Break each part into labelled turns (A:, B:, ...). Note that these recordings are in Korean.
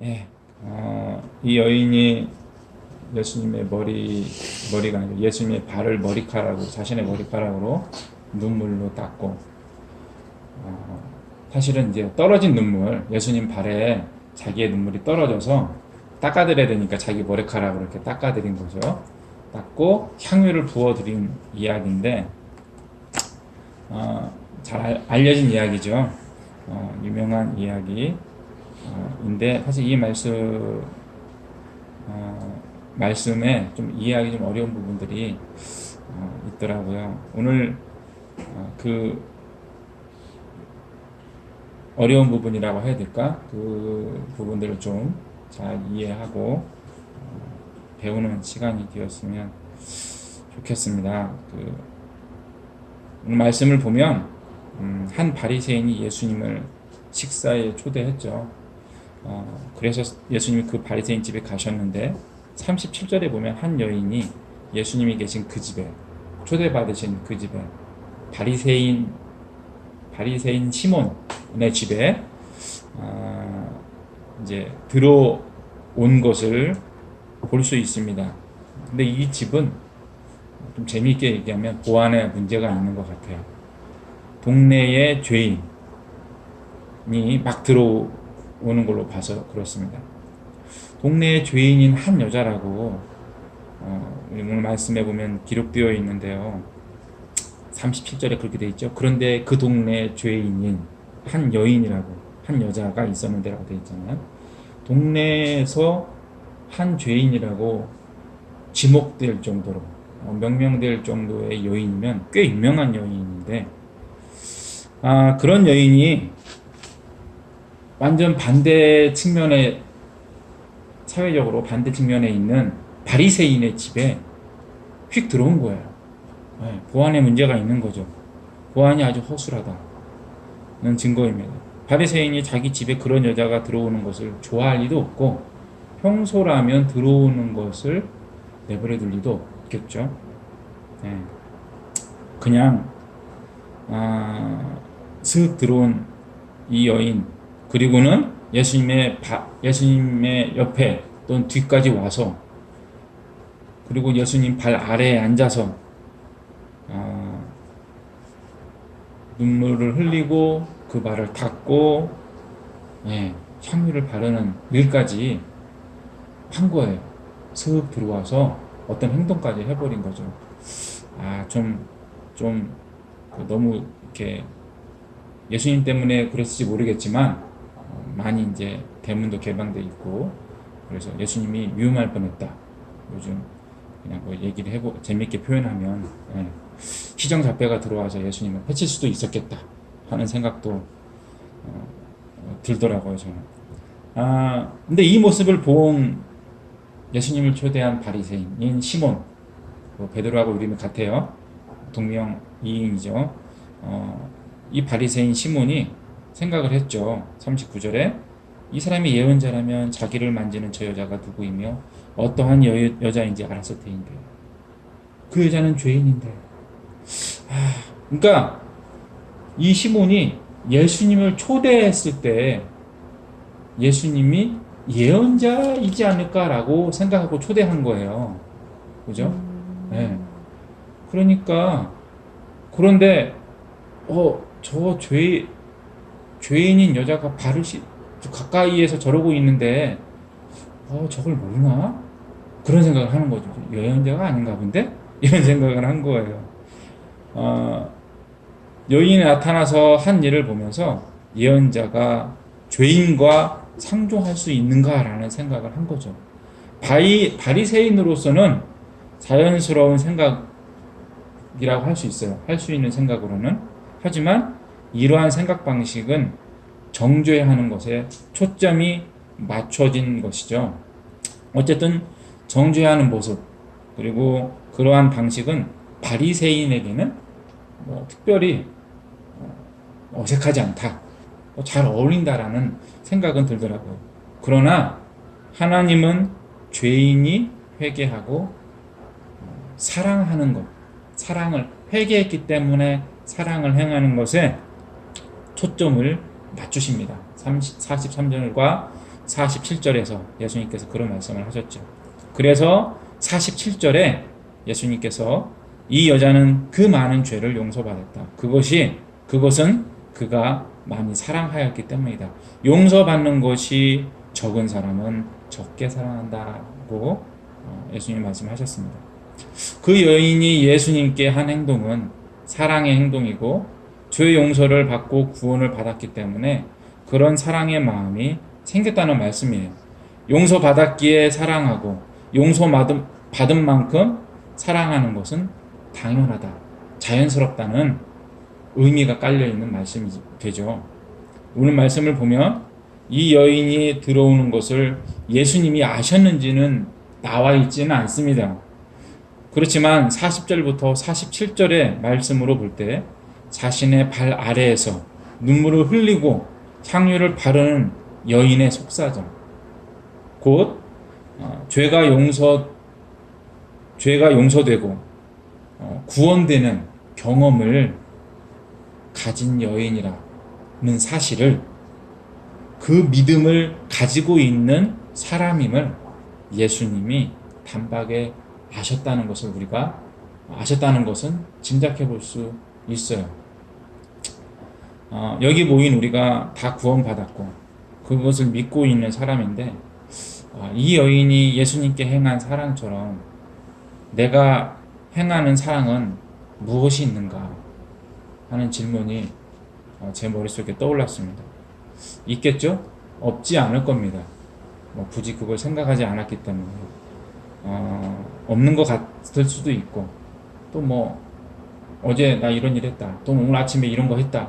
A: 예, 이 여인이 예수님의 머리가 아니고 예수님의 발을 머리카락으로, 자신의 머리카락으로 눈물로 닦고, 사실은 이제 떨어진 눈물, 예수님 발에 자기의 눈물이 떨어져서 닦아드려야 되니까 자기 머리카락으로 이렇게 닦아드린 거죠. 닦고 향유를 부어드린 이야기인데, 잘 알려진 이야기죠. 유명한 이야기인데, 사실 이 말씀에 좀 이해하기 좀 어려운 부분들이 있더라고요. 오늘 그 어려운 부분이라고 해야 될까? 그 부분들을 좀 잘 이해하고 배우는 시간이 되었으면 좋겠습니다. 오늘 말씀을 보면 한 바리새인이 예수님을 식사에 초대했죠. 그래서 예수님이 그 바리새인 집에 가셨는데 37절에 보면 한 여인이 예수님이 계신 그 집에, 초대받으신 그 집에, 바리새인 시몬의 집에 이제 들어온 것을 볼 수 있습니다. 근데 이 집은 좀 재미있게 얘기하면 보안에 문제가 있는 것 같아요. 동네의 죄인이 막 들어오는 걸로 봐서 그렇습니다. 동네의 죄인인 한 여자라고 오늘 말씀해 보면 기록되어 있는데요. 37절에 그렇게 되어 있죠. 그런데 그 동네의 죄인인 한 여인이라고, 한 여자가 있었는데라고 되어 있잖아요. 동네에서 한 죄인이라고 지목될 정도로, 명명될 정도의 여인이면 꽤 유명한 여인인데, 그런 여인이 완전 반대 측면에, 사회적으로 반대 측면에 있는 바리새인의 집에 휙 들어온 거예요. 보안에 문제가 있는 거죠. 보안이 아주 허술하다는 증거입니다. 바리새인이 자기 집에 그런 여자가 들어오는 것을 좋아할 리도 없고, 평소라면 들어오는 것을 내버려 둘 리도 없겠죠. 그냥 슥 들어온 이 여인, 그리고는 예수님의 옆에 또는 뒤까지 와서, 그리고 예수님 발 아래에 앉아서 눈물을 흘리고 그 발을 닦고 향유를 바르는 일까지 한 거예요. 슥 들어와서 어떤 행동까지 해버린 거죠. 너무 이렇게 예수님 때문에 그랬을지 모르겠지만 많이 이제 대문도 개방돼 있고, 그래서 예수님이 위험할 뻔했다. 요즘 그냥 뭐 얘기를 재밌게 표현하면 시정잡배가 들어와서 예수님을 해칠 수도 있었겠다 하는 생각도 들더라고요, 저는. 근데 이 모습을 본 예수님을 초대한 바리새인인 시몬, 베드로하고 이름이 같아요. 동명이인이죠. 이 바리새인 시몬이 생각을 했죠. 39절에 이 사람이 예언자라면 자기를 만지는 저 여자가 누구이며 어떠한 여자인지 알았을 테인데, 그 여자는 죄인인데. 그러니까 이 시몬이 예수님을 초대했을 때 예수님이 예언자이지 않을까라고 생각하고 초대한 거예요. 그죠? 네. 그러니까, 그런데 저 죄인인 여자가 가까이에서 저러고 있는데 저걸 모르나? 그런 생각을 하는 거죠. 예언자가 아닌가 본데? 이런 생각을 한 거예요. 여인이 나타나서 한 일을 보면서 예언자가 죄인과 상종할 수 있는가라는 생각을 한 거죠. 바리새인으로서는 자연스러운 생각이라고 할 수 있어요. 할 수 있는 생각으로는. 하지만 이러한 생각 방식은 정죄하는 것에 초점이 맞춰진 것이죠. 어쨌든 정죄하는 모습, 그리고 그러한 방식은 바리새인에게는 특별히 어색하지 않다, 잘 어울린다라는 생각은 들더라고요. 그러나 하나님은 죄인이 회개하고 사랑하는 것, 사랑을 회개했기 때문에 사랑을 행하는 것에 초점을 맞추십니다. 43절과 47절에서 예수님께서 그런 말씀을 하셨죠. 그래서 47절에 예수님께서 이 여자는 그 많은 죄를 용서받았다. 그것은 그가 많이 사랑하였기 때문이다. 용서받는 것이 적은 사람은 적게 사랑한다고 예수님 말씀하셨습니다. 그 여인이 예수님께 한 행동은 사랑의 행동이고 죄 용서를 받고 구원을 받았기 때문에 그런 사랑의 마음이 생겼다는 말씀이에요. 용서받았기에 사랑하고 받은 만큼 사랑하는 것은 당연하다, 자연스럽다는 의미가 깔려있는 말씀이 되죠. 오늘 말씀을 보면 이 여인이 들어오는 것을 예수님이 아셨는지는 나와 있지는 않습니다. 그렇지만 40절부터 47절의 말씀으로 볼 때 자신의 발 아래에서 눈물을 흘리고 향유를 바르는 여인의 속사정, 곧 죄가 용서되고 구원되는 경험을 가진 여인이라는 사실을, 그 믿음을 가지고 있는 사람임을 예수님이 단박에 아셨다는 것은 짐작해 볼 수 있어요. 여기 모인 우리가 다 구원받았고 그것을 믿고 있는 사람인데, 이 여인이 예수님께 행한 사랑처럼 내가 행하는 사랑은 무엇이 있는가 하는 질문이 제 머릿속에 떠올랐습니다. 있겠죠? 없지 않을 겁니다. 굳이 그걸 생각하지 않았기 때문에. 없는 것 같을 수도 있고, 또 어제 나 이런 일 했다, 또 오늘 아침에 이런 거 했다,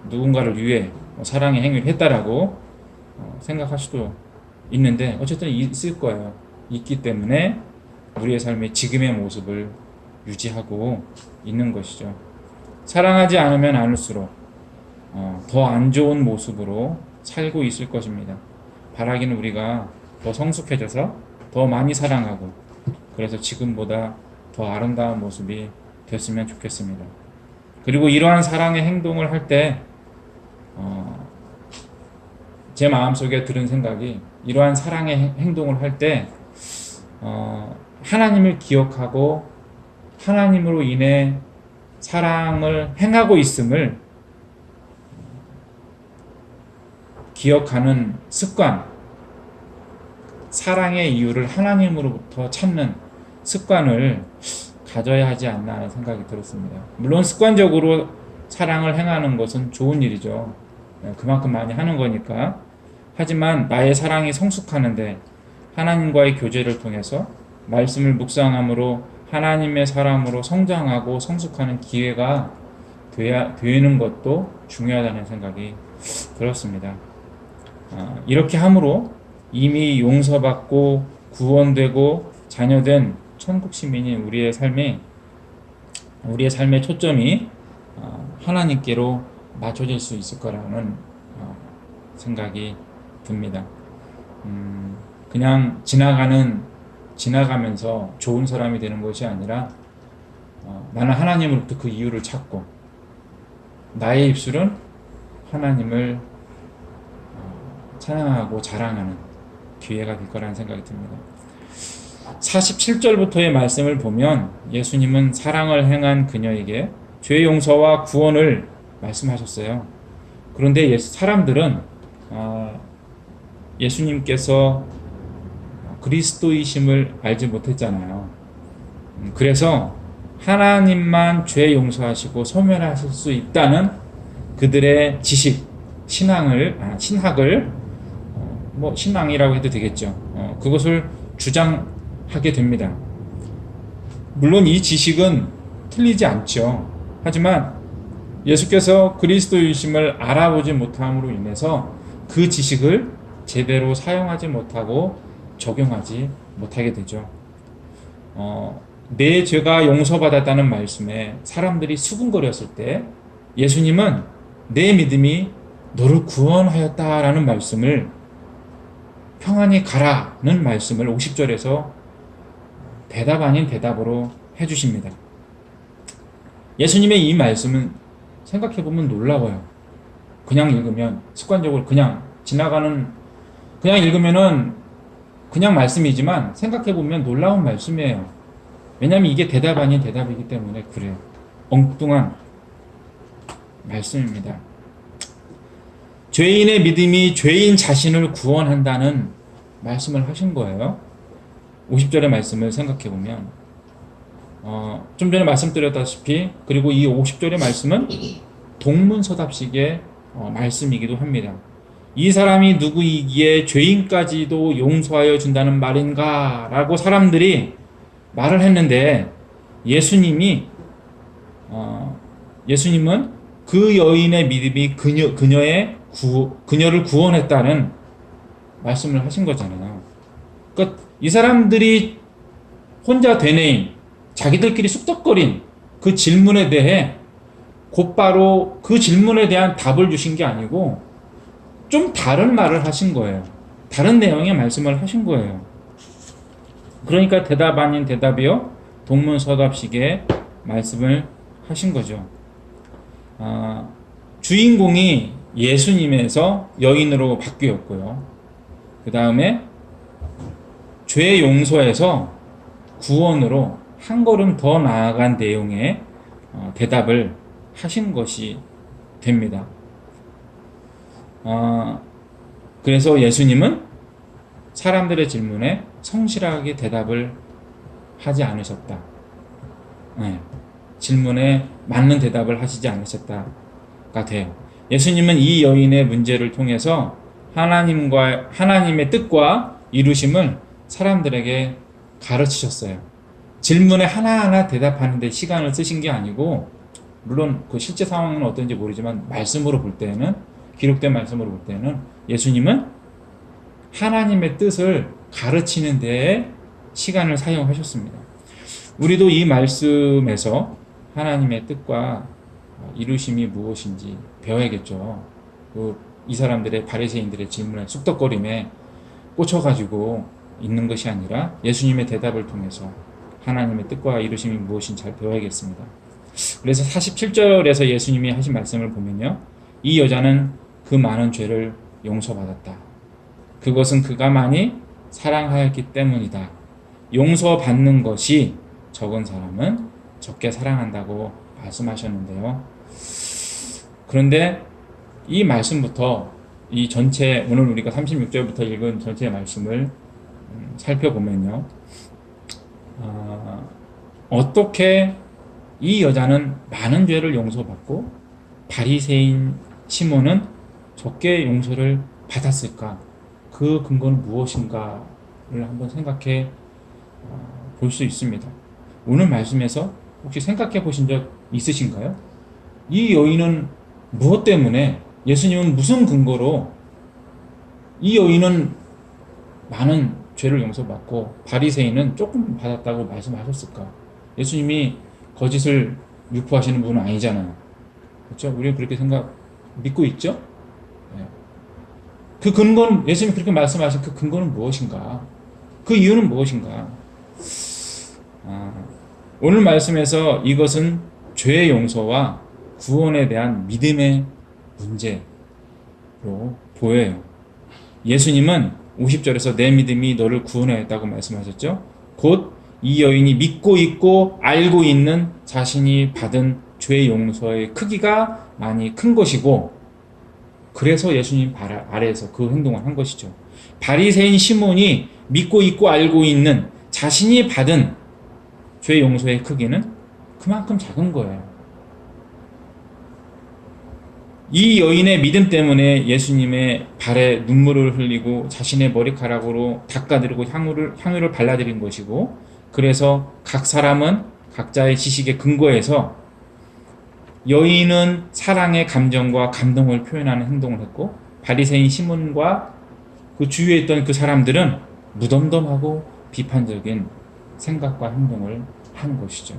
A: 누군가를 위해 사랑의 행위를 했다라고 생각할 수도 있는데, 어쨌든 있을 거예요. 있기 때문에 우리의 삶의 지금의 모습을 유지하고 있는 것이죠. 사랑하지 않으면 않을수록 더 안 좋은 모습으로 살고 있을 것입니다. 바라기는 우리가 더 성숙해져서 더 많이 사랑하고, 그래서 지금보다 더 아름다운 모습이 됐으면 좋겠습니다. 그리고 이러한 사랑의 행동을 할 때 제 마음속에 들은 생각이, 이러한 사랑의 행동을 할 때 하나님을 기억하고 하나님으로 인해 사랑을 행하고 있음을 기억하는 습관, 사랑의 이유를 하나님으로부터 찾는 습관을 가져야 하지 않나 하는 생각이 들었습니다. 물론 습관적으로 사랑을 행하는 것은 좋은 일이죠. 그만큼 많이 하는 거니까. 하지만 나의 사랑이 성숙하는데 하나님과의 교제를 통해서 말씀을 묵상함으로 하나님의 사람으로 성장하고 성숙하는 기회가 되는 것도 중요하다는 생각이 들었습니다. 이렇게 함으로 이미 용서받고 구원되고 자녀된 천국 시민인 우리의 삶의 초점이 하나님께로 맞춰질 수 있을 거라는 생각이 듭니다. 그냥 지나가면서 좋은 사람이 되는 것이 아니라 나는 하나님으로부터 그 이유를 찾고 나의 입술은 하나님을 찬양하고 자랑하는 기회가 될 거라는 생각이 듭니다. 47절부터의 말씀을 보면 예수님은 사랑을 행한 그녀에게 죄 용서와 구원을 말씀하셨어요. 그런데 사람들은 예수님께서 그리스도이심을 알지 못했잖아요. 그래서 하나님만 죄 용서하시고 소멸하실 수 있다는 그들의 신학을 신앙이라고 해도 되겠죠. 그것을 주장하게 됩니다. 물론 이 지식은 틀리지 않죠. 하지만 예수께서 그리스도이심을 알아보지 못함으로 인해서 그 지식을 제대로 사용하지 못하고 적용하지 못하게 되죠. 내 죄가 용서받았다는 말씀에 사람들이 수군거렸을 때 예수님은 내 믿음이 너를 구원하였다라는 말씀을, 평안히 가라는 말씀을 50절에서 대답 아닌 대답으로 해주십니다. 예수님의 이 말씀은 생각해보면 놀라워요. 그냥 읽으면 습관적으로 그냥 지나가는 그냥 읽으면은 그냥 말씀이지만 생각해보면 놀라운 말씀이에요. 왜냐하면 이게 대답 아닌 대답이기 때문에 그래요. 엉뚱한 말씀입니다. 죄인의 믿음이 죄인 자신을 구원한다는 말씀을 하신 거예요. 50절의 말씀을 생각해보면 좀 전에 말씀드렸다시피 그리고 이 50절의 말씀은 동문서답식의 말씀이기도 합니다. 이 사람이 누구이기에 죄인까지도 용서하여 준다는 말인가? 라고 사람들이 말을 했는데 예수님은 그 여인의 믿음이 그녀를 구원했다는 말씀을 하신 거잖아요. 그러니까 이 사람들이 혼자 되뇌인 자기들끼리 쑥덕거린 그 질문에 대해 곧바로 그 질문에 대한 답을 주신 게 아니고 좀 다른 말을 하신 거예요. 다른 내용의 말씀을 하신 거예요. 그러니까 대답 아닌 대답이요. 동문서답식의 말씀을 하신 거죠. 주인공이 예수님에서 여인으로 바뀌었고요. 그 다음에 죄 용서에서 구원으로 한 걸음 더 나아간 내용의 대답을 하신 것이 됩니다. 그래서 예수님은 사람들의 질문에 성실하게 대답을 하지 않으셨다. 네, 질문에 맞는 대답을 하시지 않으셨다가 돼요. 예수님은 이 여인의 문제를 통해서 하나님의 뜻과 이루심을 사람들에게 가르치셨어요. 질문에 하나하나 대답하는데 시간을 쓰신 게 아니고, 물론 그 실제 상황은 어떤지 모르지만 말씀으로 볼 때는, 기록된 말씀으로 볼 때는 예수님은 하나님의 뜻을 가르치는 데에 시간을 사용하셨습니다. 우리도 이 말씀에서 하나님의 뜻과 이루심이 무엇인지 배워야겠죠. 이 사람들의 바리새인들의 질문에 쑥덕거림에 꽂혀가지고 있는 것이 아니라 예수님의 대답을 통해서 하나님의 뜻과 이루심이 무엇인지 잘 배워야겠습니다. 그래서 47절에서 예수님이 하신 말씀을 보면요, 이 여자는 그 많은 죄를 용서받았다. 그것은 그가 많이 사랑하였기 때문이다. 용서받는 것이 적은 사람은 적게 사랑한다고 말씀하셨는데요. 그런데 이 말씀부터 이 전체, 오늘 우리가 36절부터 읽은 전체 말씀을 살펴보면요, 어떻게 이 여자는 많은 죄를 용서받고 바리새인 시몬은 적게 용서를 받았을까? 그 근거는 무엇인가를 한번 생각해 볼 수 있습니다. 오늘 말씀에서 혹시 생각해 보신 적 있으신가요? 이 여인은 무엇 때문에, 예수님은 무슨 근거로 이 여인은 많은 죄를 용서받고 바리새인은 조금 받았다고 말씀하셨을까? 예수님이 거짓을 유포하시는 분은 아니잖아요. 그렇죠? 우리는 그렇게 믿고 있죠? 네. 그 근거는, 예수님이 그렇게 말씀하신 그 근거는 무엇인가? 그 이유는 무엇인가? 오늘 말씀에서 이것은 죄의 용서와 구원에 대한 믿음의 문제로 보여요. 예수님은 50절에서 내 믿음이 너를 구원하였다고 말씀하셨죠. 곧 이 여인이 믿고 있고 알고 있는 자신이 받은 죄 용서의 크기가 많이 큰 것이고, 그래서 예수님 발 아래에서 그 행동을 한 것이죠. 바리새인 시몬이 믿고 있고 알고 있는 자신이 받은 죄 용서의 크기는 그만큼 작은 거예요. 이 여인의 믿음 때문에 예수님의 발에 눈물을 흘리고 자신의 머리카락으로 닦아드리고 향유를 발라드린 것이고, 그래서 각 사람은 각자의 지식에 근거해서 여인은 사랑의 감정과 감동을 표현하는 행동을 했고, 바리새인 시몬과 그 주위에 있던 그 사람들은 무덤덤하고 비판적인 생각과 행동을 한 것이죠.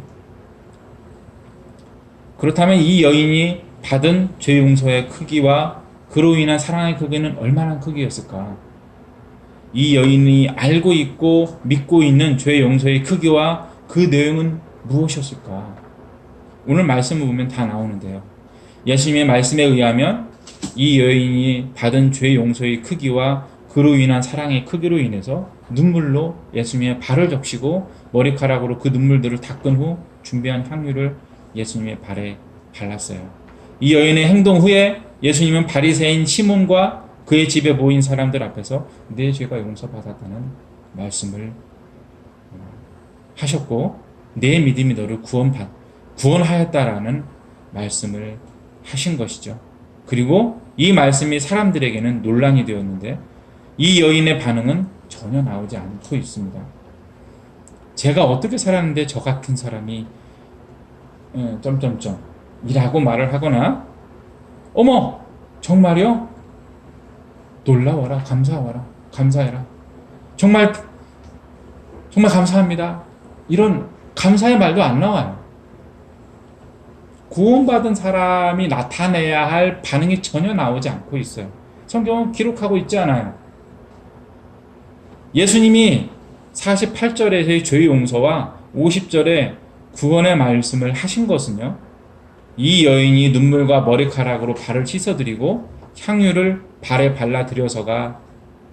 A: 그렇다면 이 여인이 받은 죄 용서의 크기와 그로 인한 사랑의 크기는 얼마나 크기였을까? 이 여인이 알고 있고 믿고 있는 죄 용서의 크기와 그 내용은 무엇이었을까? 오늘 말씀을 보면 다 나오는데요. 예수님의 말씀에 의하면 이 여인이 받은 죄 용서의 크기와 그로 인한 사랑의 크기로 인해서 눈물로 예수님의 발을 적시고 머리카락으로 그 눈물들을 닦은 후 준비한 향유를 예수님의 발에 발랐어요. 이 여인의 행동 후에 예수님은 바리새인 시몬과 그의 집에 모인 사람들 앞에서 내 죄가 용서받았다는 말씀을 하셨고 내 믿음이 너를 구원하였다라는 말씀을 하신 것이죠. 그리고 이 말씀이 사람들에게는 논란이 되었는데 이 여인의 반응은 전혀 나오지 않고 있습니다. 제가 어떻게 살았는데 저 같은 사람이 점점점 이라고 말을 하거나 어머 정말요? 놀라워라 감사해라 정말 감사합니다 이런 감사의 말도 안 나와요. 구원받은 사람이 나타내야 할 반응이 전혀 나오지 않고 있어요. 성경은 기록하고 있지 않아요. 예수님이 48절에서의 죄 용서와 50절에 구원의 말씀을 하신 것은요, 이 여인이 눈물과 머리카락으로 발을 씻어드리고 향유를 발에 발라드려서가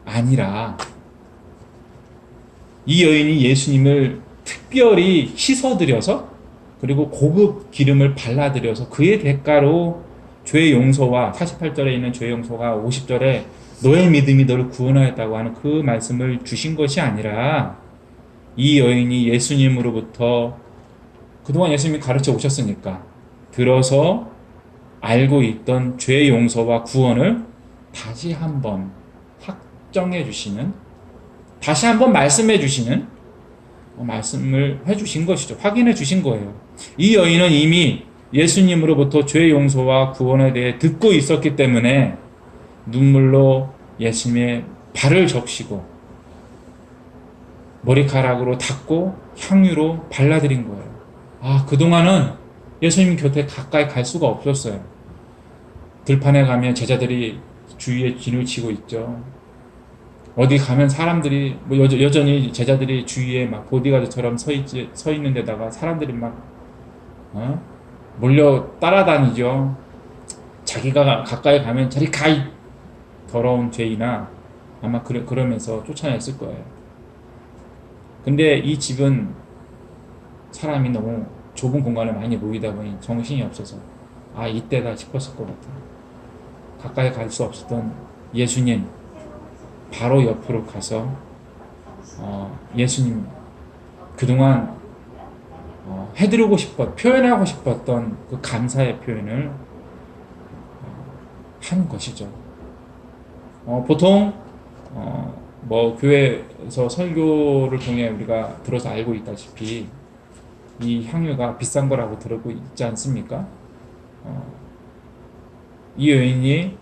A: 아니라 이 여인이 예수님을 특별히 씻어드려서 그리고 고급 기름을 발라드려서 그의 대가로 죄 용서와 48절에 있는 죄 용서가 50절에 너의 믿음이 너를 구원하였다고 하는 그 말씀을 주신 것이 아니라 이 여인이 예수님으로부터 그동안 예수님이 가르쳐 오셨으니까 들어서 알고 있던 죄 용서와 구원을 다시 한번 확정해 주시는, 다시 한번 말씀해 주시는 말씀을 해주신 것이죠. 확인해 주신 거예요. 이 여인은 이미 예수님으로부터 죄 용서와 구원에 대해 듣고 있었기 때문에 눈물로 예수님의 발을 적시고 머리카락으로 닦고 향유로 발라드린 거예요. 그동안은 예수님 곁에 가까이 갈 수가 없었어요. 들판에 가면 제자들이 주위에 진을 치고 있죠. 어디 가면 사람들이 여전히 제자들이 주위에 막 보디가드처럼 서 있는 데다가 사람들이 막 몰려 따라다니죠. 자기가 가까이 가면 저리 가, 이 더러운 죄인아, 아마 그러면서 쫓아냈을 거예요. 근데 이 집은 사람이 너무 좁은 공간에 많이 모이다 보니 정신이 없어서 이때다 싶었을 것 같아요. 가까이 갈 수 없었던 예수님 바로 옆으로 가서 예수님 그동안 해드리고 표현하고 싶었던 그 감사의 표현을 한 것이죠. 보통 교회에서 설교를 통해 우리가 들어서 알고 있다시피 이 향유가 비싼 거라고 들고 있지 않습니까? 이 여인이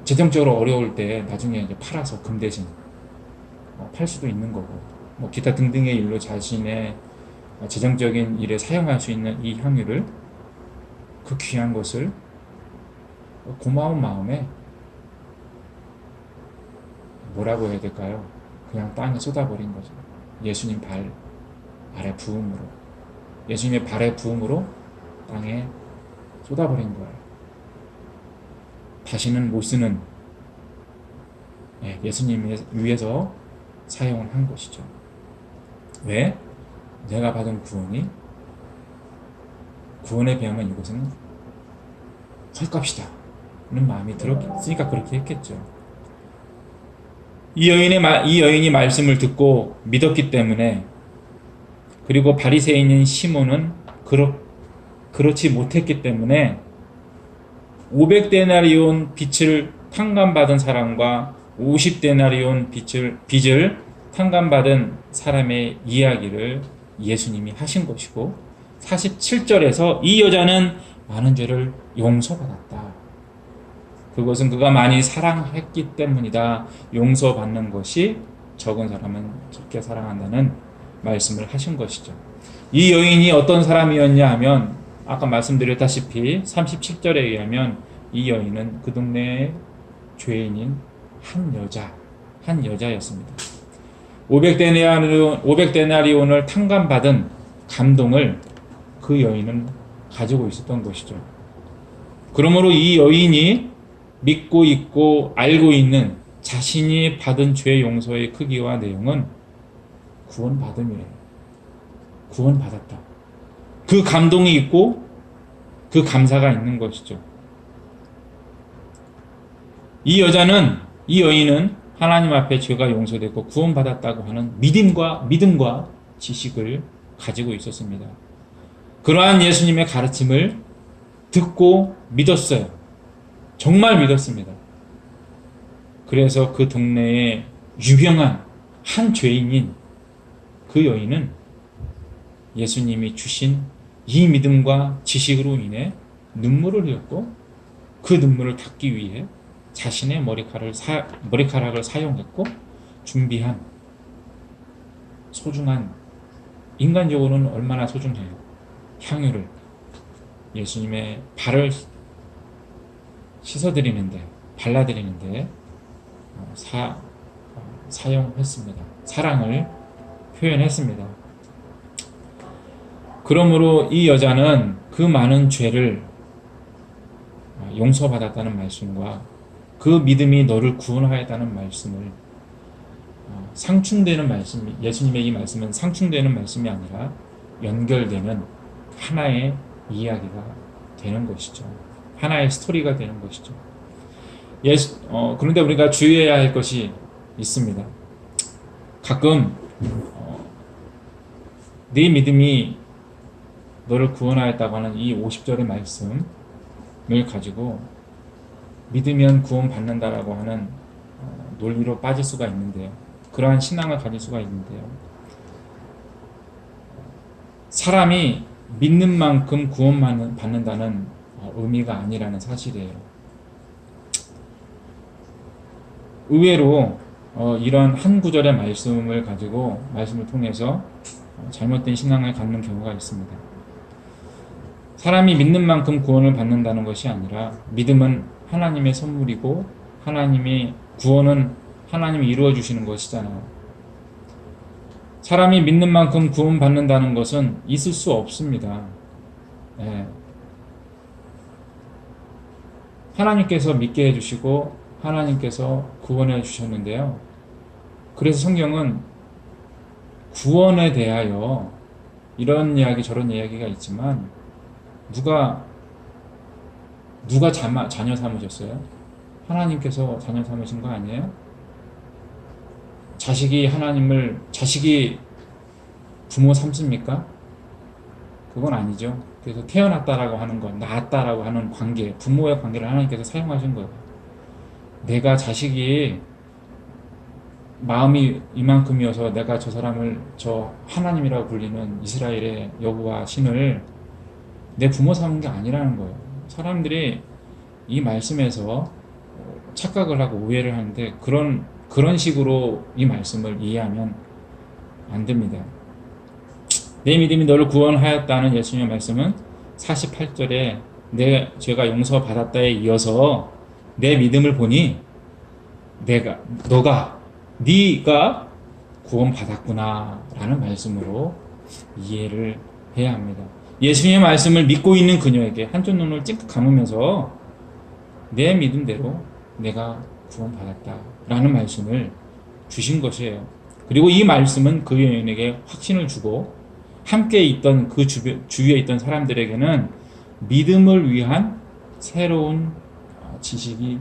A: 재정적으로 어려울 때 나중에 이제 팔아서 금 대신 팔 수도 있는 거고, 기타 등등의 일로 자신의 재정적인 일에 사용할 수 있는 이 향유를, 그 귀한 것을 고마운 마음에 뭐라고 해야 될까요? 그냥 땅에 쏟아버린 거죠. 예수님 발 아래 부음으로, 예수님의 발에 부음으로 땅에 쏟아버린 거예요. 다시는 못 쓰는, 예수님 위해서 사용을 한 것이죠. 왜? 내가 받은 구원에 비하면 이것은 헐값이다 는 마음이 들었으니까 그렇게 했겠죠. 이 여인이 말씀을 듣고 믿었기 때문에, 그리고 바리새인인 시몬은 그렇지 못했기 때문에 500데나리온 빚을 탕감받은 사람과 50데나리온 빚을 탕감받은 사람의 이야기를 예수님이 하신 것이고, 47절에서 이 여자는 많은 죄를 용서받았다. 그것은 그가 많이 사랑했기 때문이다. 용서받는 것이 적은 사람은 적게 사랑한다는 말씀을 하신 것이죠. 이 여인이 어떤 사람이었냐 하면, 아까 말씀드렸다시피 37절에 의하면 이 여인은 그 동네의 죄인인 한 여자였습니다. 500데나리온을 탕감받은 감동을 그 여인은 가지고 있었던 것이죠. 그러므로 이 여인이 믿고 있고 알고 있는 자신이 받은 죄 용서의 크기와 내용은 구원받음이래요. 구원받았다. 그 감동이 있고 그 감사가 있는 것이죠. 이 여인은 하나님 앞에 죄가 용서되고 구원받았다고 하는 믿음과 지식을 가지고 있었습니다. 그러한 예수님의 가르침을 듣고 믿었어요. 정말 믿었습니다. 그래서 그 동네에 유명한 한 죄인인 그 여인은 예수님이 주신 이 믿음과 지식으로 인해 눈물을 흘렸고 그 눈물을 닦기 위해 자신의 머리카락을 사용했고 준비한 소중한, 인간적으로는 얼마나 소중해요. 향유를 예수님의 발을 씻어드리는데, 발라드리는데 사용했습니다. 사랑을 표현했습니다. 그러므로 이 여자는 그 많은 죄를 용서받았다는 말씀과 그 믿음이 너를 구원하였다는 말씀을 상충되는 말씀이, 예수님의 이 말씀은 상충되는 말씀이 아니라 연결되는 하나의 이야기가 되는 것이죠. 하나의 스토리가 되는 것이죠. 그런데 우리가 주의해야 할 것이 있습니다. 가끔 네 믿음이 너를 구원하였다고 하는 이 50절의 말씀을 가지고 믿으면 구원받는다라고 하는 논리로 빠질 수가 있는데요. 그러한 신앙을 가질 수가 있는데요. 사람이 믿는 만큼 구원받는다는 의미가 아니라는 사실이에요. 의외로 이런 한 구절의 말씀을 통해서 잘못된 신앙을 갖는 경우가 있습니다. 사람이 믿는 만큼 구원을 받는다는 것이 아니라 믿음은 하나님의 선물이고 구원은 하나님이 이루어 주시는 것이잖아요. 사람이 믿는 만큼 구원받는다는 것은 있을 수 없습니다. 네. 하나님께서 믿게 해주시고 하나님께서 구원해 주셨는데요. 그래서 성경은 구원에 대하여 이런 이야기 저런 이야기가 있지만 누가 자녀 삼으셨어요? 하나님께서 자녀 삼으신 거 아니에요? 자식이 부모 삼습니까? 그건 아니죠. 그래서 태어났다라고 하는 건, 낳았다라고 하는 관계, 부모의 관계를 하나님께서 사용하신 거예요. 내가 자식이 마음이 이만큼이어서 내가 저 사람을 하나님이라고 불리는 이스라엘의 여호와 신을 내 부모 삼은 게 아니라는 거예요. 사람들이 이 말씀에서 착각을 하고 오해를 하는데 그런 식으로 이 말씀을 이해하면 안 됩니다. 내 믿음이 너를 구원하였다는 예수님의 말씀은 48절에 내 죄가 용서받았다에 이어서 내 믿음을 보니 네가 구원받았구나 라는 말씀으로 이해를 해야 합니다. 예수님의 말씀을 믿고 있는 그녀에게 한쪽 눈을 찡긋 감으면서 내 믿음대로 내가 구원받았다 라는 말씀을 주신 것이에요. 그리고 이 말씀은 그 여인에게 확신을 주고 함께 있던 그 주위에 있던 사람들에게는 믿음을 위한 새로운 지식이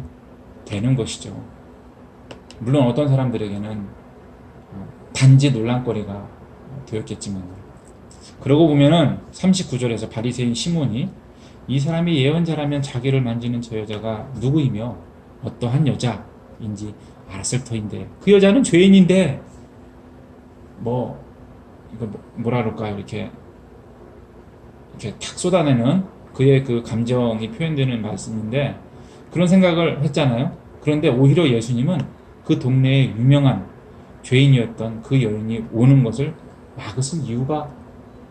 A: 되는 것이죠. 물론 어떤 사람들에게는 단지 논란거리가 되었겠지만, 그러고 보면은 39절에서 바리새인 시몬이 이 사람이 예언자라면 자기를 만지는 저 여자가 누구이며 어떠한 여자인지 알았을 터인데, 그 여자는 죄인인데 뭐라 그럴까요? 이렇게 탁 쏟아내는 그의 그 감정이 표현되는 말씀인데 그런 생각을 했잖아요. 그런데 오히려 예수님은 그 동네에 유명한 죄인이었던 그 여인이 오는 것을 막으실 이유가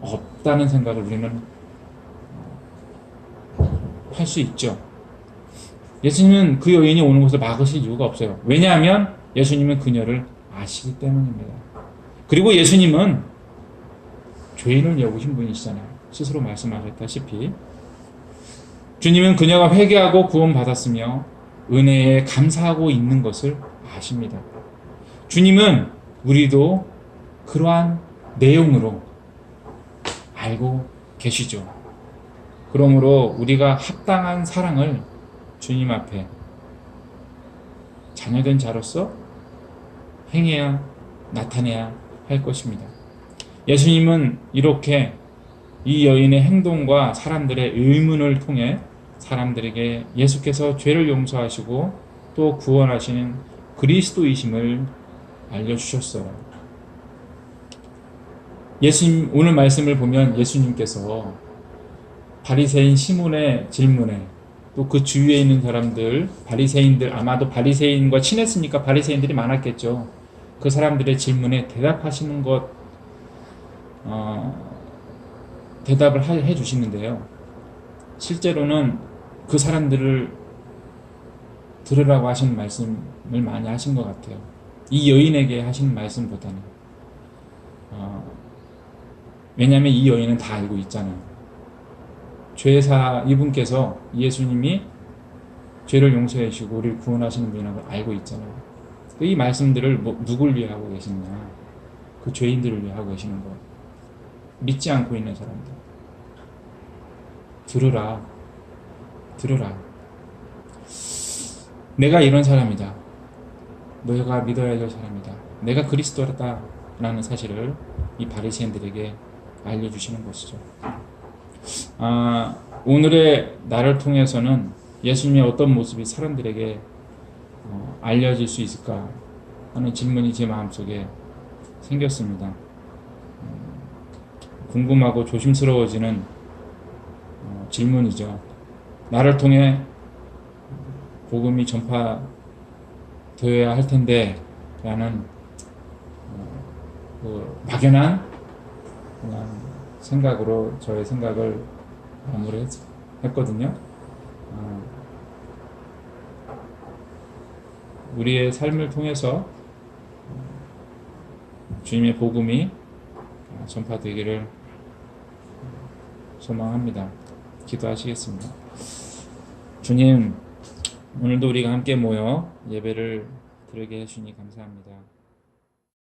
A: 없다는 생각을 우리는 할 수 있죠. 예수님은 그 여인이 오는 것을 막으실 이유가 없어요. 왜냐하면 예수님은 그녀를 아시기 때문입니다. 그리고 예수님은 죄인을 여기신 분이시잖아요. 스스로 말씀하셨다시피 주님은 그녀가 회개하고 구원받았으며 은혜에 감사하고 있는 것을 아십니다. 주님은 우리도 그러한 내용으로 알고 계시죠. 그러므로 우리가 합당한 사랑을 주님 앞에 자녀된 자로서 행해야 나타내야 할 것입니다. 예수님은 이렇게 이 여인의 행동과 사람들의 의문을 통해 사람들에게 예수께서 죄를 용서하시고 또 구원하시는 그리스도이심을 알려주셨어요. 예수님, 오늘 말씀을 보면 예수님께서 바리새인 시몬의 질문에 또 그 주위에 있는 사람들, 바리새인들, 아마도 바리새인과 친했으니까 바리새인들이 많았겠죠. 그 사람들의 질문에 대답하시는 것, 대답을 해주시는데요. 실제로는 그 사람들을 들으라고 하신 말씀을 많이 하신 것 같아요. 이 여인에게 하신 말씀보다는. 왜냐하면 이 여인은 다 알고 있잖아요. 죄사 이분께서 예수님이 죄를 용서해 주시고 우리를 구원하시는 분이라는 걸 알고 있잖아요. 이 말씀들을 누굴 위해 하고 계시냐? 그 죄인들을 위해 하고 계시는 거. 믿지 않고 있는 사람들. 들으라. 내가 이런 사람이다. 너가 믿어야 될 사람이다. 내가 그리스도다. 라는 사실을 이 바리새인들에게 알려주시는 것이죠. 오늘의 나를 통해서는 예수님의 어떤 모습이 사람들에게 알려질 수 있을까 하는 질문이 제 마음속에 생겼습니다. 궁금하고 조심스러워지는 질문이죠. 나를 통해 복음이 전파되어야 할 텐데 라는 막연한 그냥 생각으로 저의 생각을 마무리했거든요. 우리의 삶을 통해서 주님의 복음이 전파되기를 소망합니다. 기도하시겠습니다. 주님, 오늘도 우리가 함께 모여 예배를 드리게 해주시니 감사합니다.